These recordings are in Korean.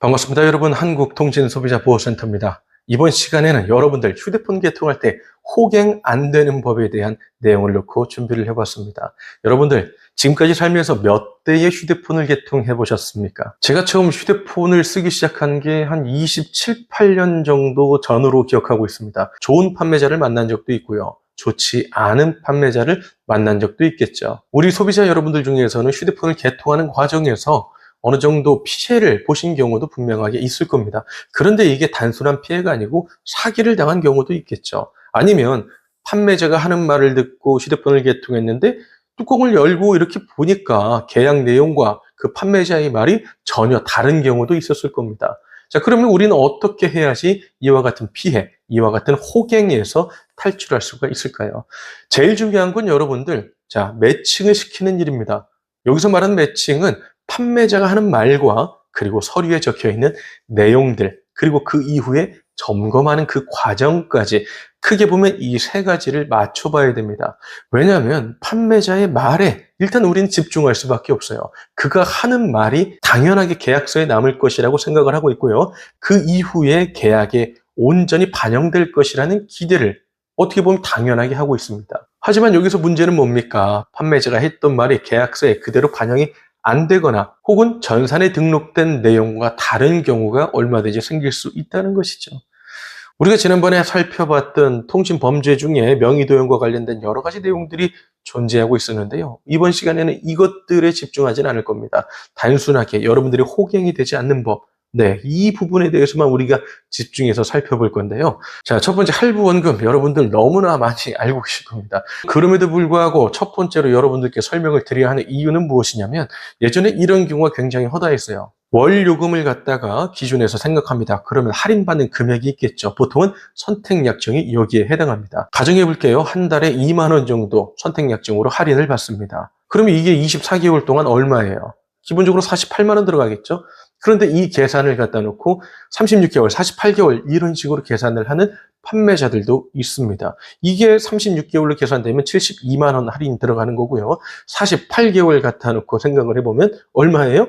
반갑습니다. 여러분, 한국통신소비자보호센터입니다. 이번 시간에는 여러분들 휴대폰 개통할 때 호갱 안 되는 법에 대한 내용을 놓고 준비를 해봤습니다. 여러분들 지금까지 살면서 몇 대의 휴대폰을 개통해 보셨습니까? 제가 처음 휴대폰을 쓰기 시작한 게 한 27, 8년 정도 전으로 기억하고 있습니다. 좋은 판매자를 만난 적도 있고요. 좋지 않은 판매자를 만난 적도 있겠죠. 우리 소비자 여러분들 중에서는 휴대폰을 개통하는 과정에서 어느 정도 피해를 보신 경우도 분명하게 있을 겁니다. 그런데 이게 단순한 피해가 아니고 사기를 당한 경우도 있겠죠. 아니면 판매자가 하는 말을 듣고 휴대폰을 개통했는데 뚜껑을 열고 이렇게 보니까 계약 내용과 그 판매자의 말이 전혀 다른 경우도 있었을 겁니다. 자, 그러면 우리는 어떻게 해야지 이와 같은 피해, 이와 같은 호갱에서 탈출할 수가 있을까요? 제일 중요한 건 여러분들, 자, 매칭을 시키는 일입니다. 여기서 말하는 매칭은 판매자가 하는 말과 그리고 서류에 적혀 있는 내용들, 그리고 그 이후에 점검하는 그 과정까지 크게 보면 이 세 가지를 맞춰봐야 됩니다. 왜냐하면 판매자의 말에 일단 우리는 집중할 수밖에 없어요. 그가 하는 말이 당연하게 계약서에 남을 것이라고 생각을 하고 있고요. 그 이후에 계약에 온전히 반영될 것이라는 기대를 어떻게 보면 당연하게 하고 있습니다. 하지만 여기서 문제는 뭡니까? 판매자가 했던 말이 계약서에 그대로 반영이 안 되거나 혹은 전산에 등록된 내용과 다른 경우가 얼마든지 생길 수 있다는 것이죠. 우리가 지난번에 살펴봤던 통신 범죄 중에 명의도용과 관련된 여러 가지 내용들이 존재하고 있었는데요. 이번 시간에는 이것들에 집중하지는 않을 겁니다. 단순하게 여러분들이 호갱이 되지 않는 법, 이 부분에 대해서만 우리가 집중해서 살펴볼 건데요. 자, 첫 번째 할부원금, 여러분들 너무나 많이 알고 계실 겁니다. 그럼에도 불구하고 첫 번째로 여러분들께 설명을 드려야 하는 이유는 무엇이냐면 예전에 이런 경우가 굉장히 허다했어요. 월 요금을 갖다가 기준에서 생각합니다. 그러면 할인받는 금액이 있겠죠. 보통은 선택약정이 여기에 해당합니다. 가정해 볼게요. 한 달에 2만 원 정도 선택약정으로 할인을 받습니다. 그러면 이게 24개월 동안 얼마예요? 기본적으로 48만 원 들어가겠죠? 그런데 이 계산을 갖다 놓고 36개월, 48개월 이런 식으로 계산을 하는 판매자들도 있습니다. 이게 36개월로 계산되면 72만 원 할인 들어가는 거고요. 48개월 갖다 놓고 생각을 해보면 얼마예요?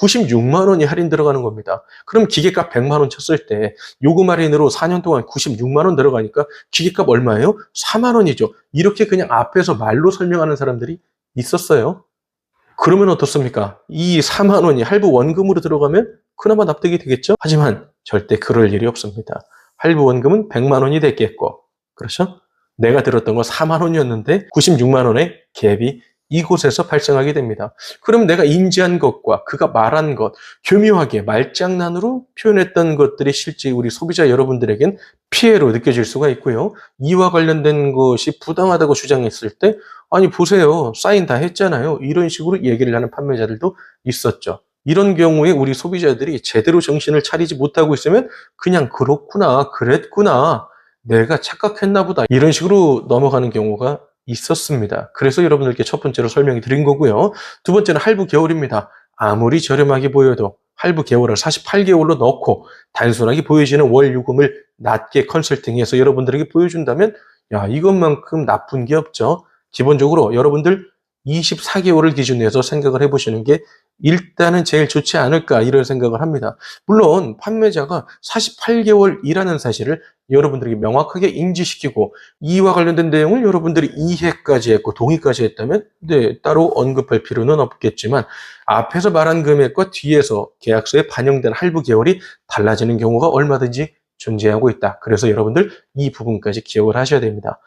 96만 원이 할인 들어가는 겁니다. 그럼 기계값 100만 원 쳤을 때 요금 할인으로 4년 동안 96만 원 들어가니까 기계값 얼마예요? 4만 원이죠. 이렇게 그냥 앞에서 말로 설명하는 사람들이 있었어요. 그러면 어떻습니까? 이 4만 원이 할부 원금으로 들어가면 그나마 납득이 되겠죠? 하지만 절대 그럴 일이 없습니다. 할부 원금은 100만 원이 됐겠고, 그렇죠? 내가 들었던 건 4만 원이었는데 96만 원의 갭이 이곳에서 발생하게 됩니다. 그럼 내가 인지한 것과 그가 말한 것, 교묘하게 말장난으로 표현했던 것들이 실제 우리 소비자 여러분들에겐 피해로 느껴질 수가 있고요. 이와 관련된 것이 부당하다고 주장했을 때 아니 보세요. 사인 다 했잖아요. 이런 식으로 얘기를 하는 판매자들도 있었죠. 이런 경우에 우리 소비자들이 제대로 정신을 차리지 못하고 있으면 그냥 그렇구나, 그랬구나, 내가 착각했나 보다 이런 식으로 넘어가는 경우가 있었습니다. 그래서 여러분들께 첫 번째로 설명해 드린 거고요. 두 번째는 할부 개월입니다. 아무리 저렴하게 보여도 할부 개월을 48개월로 넣고 단순하게 보여지는 월 요금을 낮게 컨설팅해서 여러분들에게 보여준다면 야, 이것만큼 나쁜 게 없죠. 기본적으로 여러분들 24개월을 기준으로 해서 생각을 해보시는 게 일단은 제일 좋지 않을까 이런 생각을 합니다. 물론 판매자가 48개월이라는 사실을 여러분들에게 명확하게 인지시키고 이와 관련된 내용을 여러분들이 이해까지 했고 동의까지 했다면 따로 언급할 필요는 없겠지만 앞에서 말한 금액과 뒤에서 계약서에 반영된 할부 개월이 달라지는 경우가 얼마든지 존재하고 있다. 그래서 여러분들 이 부분까지 기억을 하셔야 됩니다.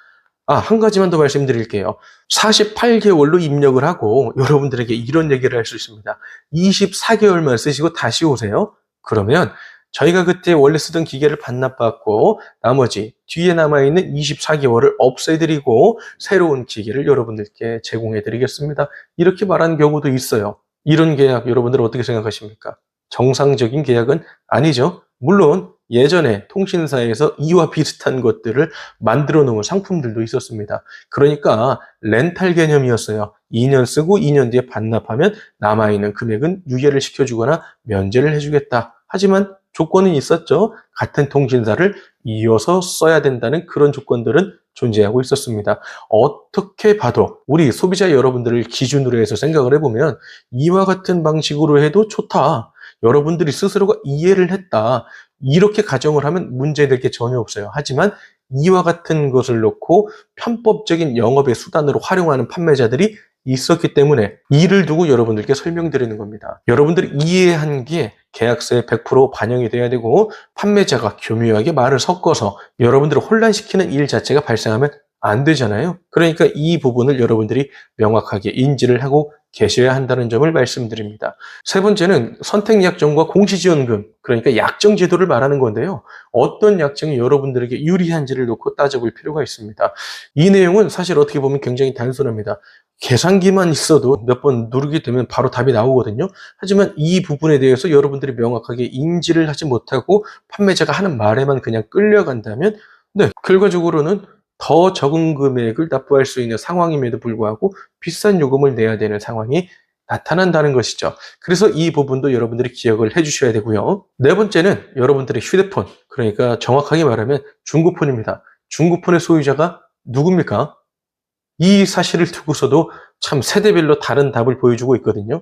한 가지만 더 말씀드릴게요. 48개월로 입력을 하고 여러분들에게 이런 얘기를 할 수 있습니다. 24개월만 쓰시고 다시 오세요. 그러면 저희가 그때 원래 쓰던 기계를 반납받고 나머지 뒤에 남아있는 24개월을 없애드리고 새로운 기계를 여러분들께 제공해드리겠습니다. 이렇게 말하는 경우도 있어요. 이런 계약 여러분들은 어떻게 생각하십니까? 정상적인 계약은 아니죠. 물론 예전에 통신사에서 이와 비슷한 것들을 만들어 놓은 상품들도 있었습니다. 그러니까 렌탈 개념이었어요. 2년 쓰고 2년 뒤에 반납하면 남아있는 금액은 유예를 시켜주거나 면제를 해주겠다. 하지만 조건은 있었죠. 같은 통신사를 이어서 써야 된다는 그런 조건들은 존재하고 있었습니다. 어떻게 봐도 우리 소비자 여러분들을 기준으로 해서 생각을 해보면 이와 같은 방식으로 해도 좋다. 여러분들이 스스로가 이해를 했다. 이렇게 가정을 하면 문제될 게 전혀 없어요. 하지만 이와 같은 것을 놓고 편법적인 영업의 수단으로 활용하는 판매자들이 있었기 때문에 이를 두고 여러분들께 설명드리는 겁니다. 여러분들이 이해한 게 계약서에 100% 반영이 돼야 되고 판매자가 교묘하게 말을 섞어서 여러분들을 혼란시키는 일 자체가 발생하면 안 되잖아요. 그러니까 이 부분을 여러분들이 명확하게 인지를 하고 계셔야 한다는 점을 말씀드립니다. 세 번째는 선택약정과 공시지원금, 그러니까 약정 제도를 말하는 건데요. 어떤 약정이 여러분들에게 유리한지를 놓고 따져볼 필요가 있습니다. 이 내용은 사실 어떻게 보면 굉장히 단순합니다. 계산기만 있어도 몇 번 누르게 되면 바로 답이 나오거든요. 하지만 이 부분에 대해서 여러분들이 명확하게 인지를 하지 못하고 판매자가 하는 말에만 그냥 끌려간다면 결과적으로는 더 적은 금액을 납부할 수 있는 상황임에도 불구하고 비싼 요금을 내야 되는 상황이 나타난다는 것이죠. 그래서 이 부분도 여러분들이 기억을 해주셔야 되고요. 네 번째는 여러분들의 휴대폰, 그러니까 정확하게 말하면 중고폰입니다. 중고폰의 소유자가 누굽니까? 이 사실을 두고서도 참 세대별로 다른 답을 보여주고 있거든요.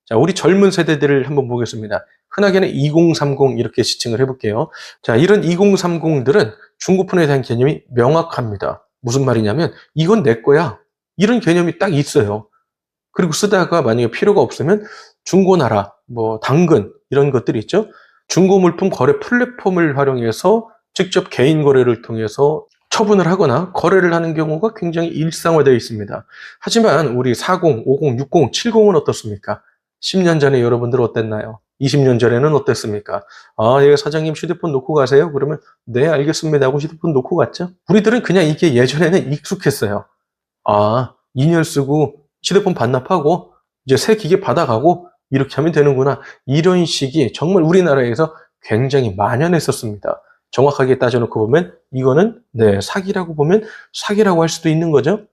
자, 우리 젊은 세대들을 한번 보겠습니다. 흔하게는 2030 이렇게 지칭을 해볼게요. 자, 이런 2030들은 중고폰에 대한 개념이 명확합니다. 무슨 말이냐면 이건 내 거야. 이런 개념이 딱 있어요. 그리고 쓰다가 만약에 필요가 없으면 중고나라, 당근 이런 것들이 있죠. 중고물품 거래 플랫폼을 활용해서 직접 개인 거래를 통해서 처분을 하거나 거래를 하는 경우가 굉장히 일상화되어 있습니다. 하지만 우리 40, 50, 60, 70은 어떻습니까? 10년 전에 여러분들 어땠나요? 20년 전에는 어땠습니까? 예, 사장님 휴대폰 놓고 가세요? 그러면 네, 알겠습니다 하고 휴대폰 놓고 갔죠? 우리들은 그냥 이게 예전에는 익숙했어요. 2년 쓰고 휴대폰 반납하고 이제 새 기계 받아가고 이렇게 하면 되는구나. 이런 식이 정말 우리나라에서 굉장히 만연했었습니다. 정확하게 따져놓고 보면 이거는 사기라고 보면 사기라고 할 수도 있는 거죠.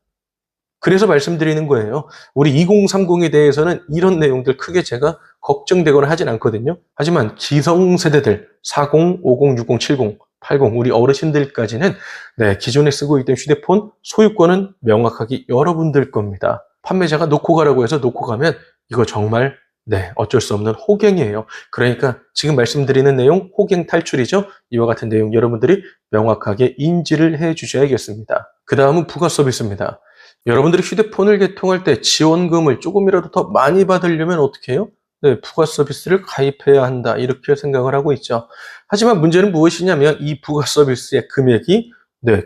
그래서 말씀드리는 거예요. 우리 2030에 대해서는 이런 내용들 크게 제가 걱정되거나 하진 않거든요. 하지만 기성세대들 40, 50, 60, 70, 80 우리 어르신들까지는 기존에 쓰고 있던 휴대폰 소유권은 명확하게 여러분들 겁니다. 판매자가 놓고 가라고 해서 놓고 가면 이거 정말 어쩔 수 없는 호갱이에요. 그러니까 지금 말씀드리는 내용 호갱 탈출이죠. 이와 같은 내용 여러분들이 명확하게 인지를 해 주셔야겠습니다. 그 다음은 부가 서비스입니다. 여러분들이 휴대폰을 개통할 때 지원금을 조금이라도 더 많이 받으려면 어떻게 해요? 부가 서비스를 가입해야 한다 이렇게 생각을 하고 있죠. 하지만 문제는 무엇이냐면 이 부가 서비스의 금액이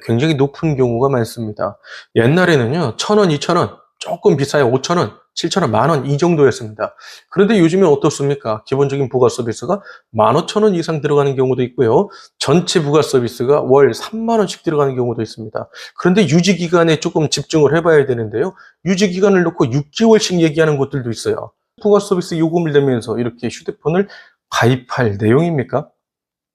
굉장히 높은 경우가 많습니다. 옛날에는요 1,000원, 2,000원 조금 비싸야 5,000원, 7,000원, 만원 이 정도였습니다. 그런데 요즘엔 어떻습니까? 기본적인 부가 서비스가 15,000원 이상 들어가는 경우도 있고요. 전체 부가 서비스가 월 3만 원씩 들어가는 경우도 있습니다. 그런데 유지 기간에 조금 집중을 해봐야 되는데요. 유지 기간을 놓고 6개월씩 얘기하는 곳들도 있어요. 부가 서비스 요금을 내면서 이렇게 휴대폰을 가입할 내용입니까?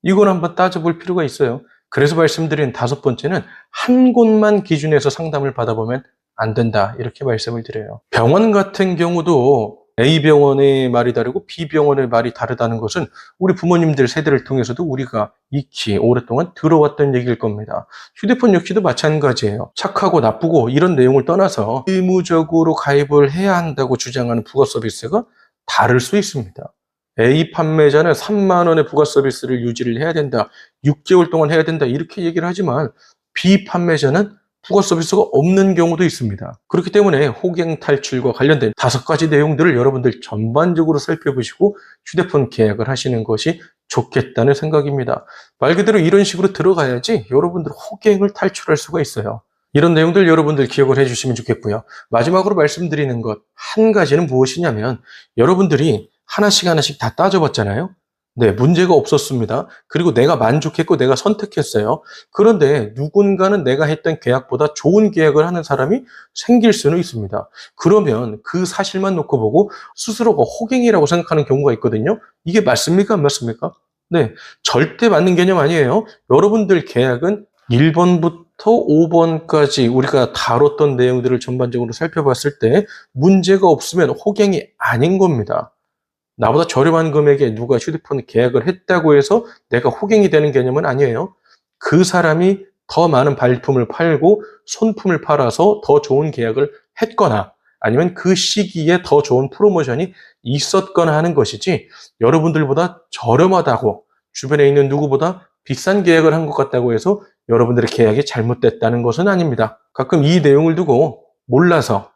이걸 한번 따져볼 필요가 있어요. 그래서 말씀드린 다섯 번째는 한 곳만 기준해서 상담을 받아보면 안 된다 이렇게 말씀을 드려요. 병원 같은 경우도 A병원의 말이 다르고 B병원의 말이 다르다는 것은 우리 부모님들 세대를 통해서도 우리가 익히 오랫동안 들어왔던 얘기일 겁니다. 휴대폰 역시도 마찬가지예요. 착하고 나쁘고 이런 내용을 떠나서 의무적으로 가입을 해야 한다고 주장하는 부가 서비스가 다를 수 있습니다. A 판매자는 3만 원의 부가 서비스를 유지를 해야 된다. 6개월 동안 해야 된다. 이렇게 얘기를 하지만 B 판매자는 부가 서비스가 없는 경우도 있습니다. 그렇기 때문에 호갱 탈출과 관련된 5가지 내용들을 여러분들 전반적으로 살펴보시고 휴대폰 계약을 하시는 것이 좋겠다는 생각입니다. 말 그대로 이런 식으로 들어가야지 여러분들 호갱을 탈출할 수가 있어요. 이런 내용들 여러분들 기억을 해주시면 좋겠고요. 마지막으로 말씀드리는 것 한 가지는 무엇이냐면 여러분들이 하나씩 다 따져봤잖아요. 문제가 없었습니다. 그리고 내가 만족했고 내가 선택했어요. 그런데 누군가는 내가 했던 계약보다 좋은 계약을 하는 사람이 생길 수는 있습니다. 그러면 그 사실만 놓고 보고 스스로가 호갱이라고 생각하는 경우가 있거든요. 이게 맞습니까? 안 맞습니까? 절대 맞는 개념 아니에요. 여러분들 계약은 1번부터 5번까지 우리가 다뤘던 내용들을 전반적으로 살펴봤을 때 문제가 없으면 호갱이 아닌 겁니다. 나보다 저렴한 금액에 누가 휴대폰 계약을 했다고 해서 내가 호갱이 되는 개념은 아니에요. 그 사람이 더 많은 발품을 팔고 손품을 팔아서 더 좋은 계약을 했거나 아니면 그 시기에 더 좋은 프로모션이 있었거나 하는 것이지 여러분들보다 저렴하다고 주변에 있는 누구보다 비싼 계약을 한 것 같다고 해서 여러분들의 계약이 잘못됐다는 것은 아닙니다. 가끔 이 내용을 두고 몰라서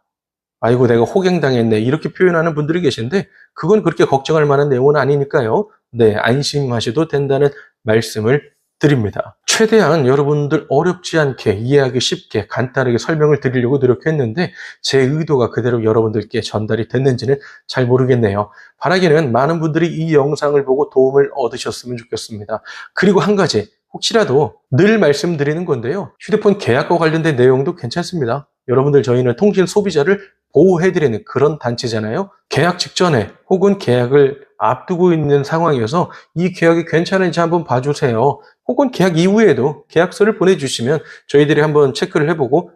아이고 내가 호갱당했네 이렇게 표현하는 분들이 계신데 그건 그렇게 걱정할 만한 내용은 아니니까요. 네, 안심하셔도 된다는 말씀을 드립니다. 최대한 여러분들 어렵지 않게 이해하기 쉽게 간단하게 설명을 드리려고 노력했는데 제 의도가 그대로 여러분들께 전달이 됐는지는 잘 모르겠네요. 바라기는 많은 분들이 이 영상을 보고 도움을 얻으셨으면 좋겠습니다. 그리고 한 가지 혹시라도 늘 말씀드리는 건데요. 휴대폰 계약과 관련된 내용도 괜찮습니다. 여러분들 저희는 통신 소비자를 보호해드리는 그런 단체잖아요. 계약 직전에 혹은 계약을 앞두고 있는 상황이어서 이 계약이 괜찮은지 한번 봐주세요. 혹은 계약 이후에도 계약서를 보내주시면 저희들이 한번 체크를 해보고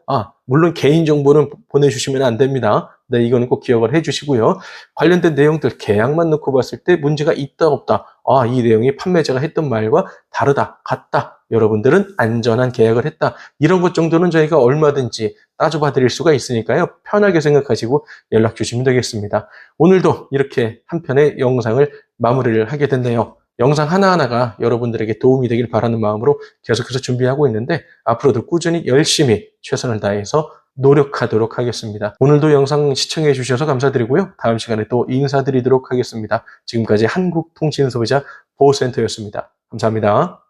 물론 개인정보는 보내주시면 안 됩니다. 네, 이거는 꼭 기억을 해주시고요. 관련된 내용들 계약만 놓고 봤을 때 문제가 있다 없다. 이 내용이 판매자가 했던 말과 다르다, 같다. 여러분들은 안전한 계약을 했다. 이런 것 정도는 저희가 얼마든지 따져봐 드릴 수가 있으니까요. 편하게 생각하시고 연락 주시면 되겠습니다. 오늘도 이렇게 한 편의 영상을 마무리를 하게 됐네요. 영상 하나하나가 여러분들에게 도움이 되길 바라는 마음으로 계속해서 준비하고 있는데 앞으로도 꾸준히 열심히 최선을 다해서 노력하도록 하겠습니다. 오늘도 영상 시청해 주셔서 감사드리고요. 다음 시간에 또 인사드리도록 하겠습니다. 지금까지 한국통신소비자 보호센터였습니다. 감사합니다.